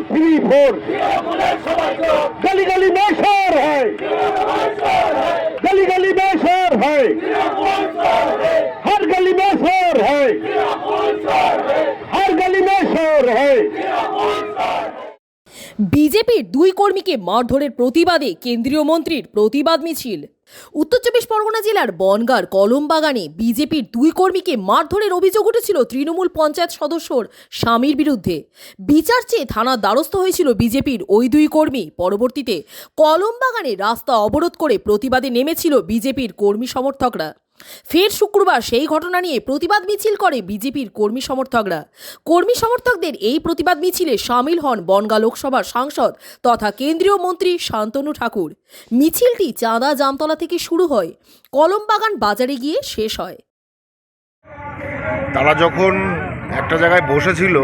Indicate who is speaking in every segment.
Speaker 1: 3 4 गली गली में शोर है, गली गली में शोर है, हर गली में शोर है, हर गली में शोर है।
Speaker 2: বিজেপির দুই কর্মীকে মারধরের প্রতিবাদে কেন্দ্রীয় মন্ত্রীর প্রতিবাদ মিছিল। উত্তর চব্বিশ পরগনা জেলার বনগাঁর কলমবাগানে বিজেপির দুই কর্মীকে মারধরের অভিযোগ উঠেছিল তৃণমূল পঞ্চায়েত সদস্যর স্বামীর বিরুদ্ধে। বিচার চেয়ে থানার দ্বারস্থ হয়েছিল বিজেপির ওই দুই কর্মী। পরবর্তীতে কলমবাগানে রাস্তা অবরোধ করে প্রতিবাদে নেমেছিল বিজেপির কর্মী সমর্থকরা। ফের শুক্রবার সেই ঘটনা নিয়ে প্রতিবাদ মিছিল করে বিজেপির কর্মী সমর্থকরা। কর্মী সমর্থকদের এই প্রতিবাদ মিছিলে সামিল হন বনগাঁ লোকসভার সাংসদ তথা কেন্দ্রীয় মন্ত্রী শান্তনু ঠাকুর। মিছিলটি চাঁদা জামতলা থেকে শুরু হয়, কলমবাগান বাজারে গিয়ে শেষ হয়।
Speaker 3: তারা যখন একটা জায়গায় বসেছিল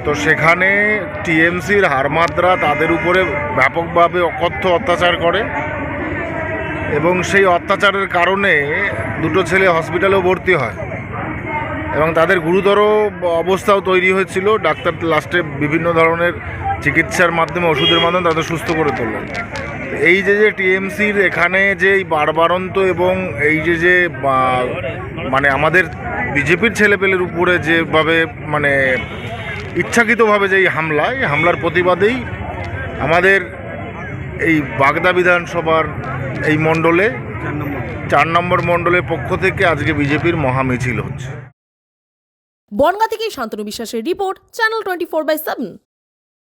Speaker 3: তো সেখানে টিএমসির হারমাদরা তাদের উপরে ব্যাপকভাবে অকথ্য অত্যাচার করে এবং সেই অত্যাচারের কারণে দুটো ছেলে হসপিটালেও ভর্তি হয় এবং তাদের গুরুতর অবস্থাও তৈরি হয়েছিল। ডাক্তার লাস্টে বিভিন্ন ধরনের চিকিৎসার মাধ্যমে ওষুধের মাধ্যমে তাদের সুস্থ করে তোলেন। এই যে টিএমসির এখানে যে বারবারন্ত এবং এই যে মানে আমাদের বিজেপির ছেলেপেলের উপরে যেভাবে মানে ইচ্ছাকৃতভাবে যে এই হামলার প্রতিবাদেই আমাদের এই বাগদা বিধানসভার এই মণ্ডলে 4 নম্বর মণ্ডলের পক্ষ থেকে আজকে বিজেপির মহামিছিল হচ্ছে।
Speaker 2: বনগাঁ থেকে শান্তনু বিশ্বাসের রিপোর্ট, চ্যানেল 24/7।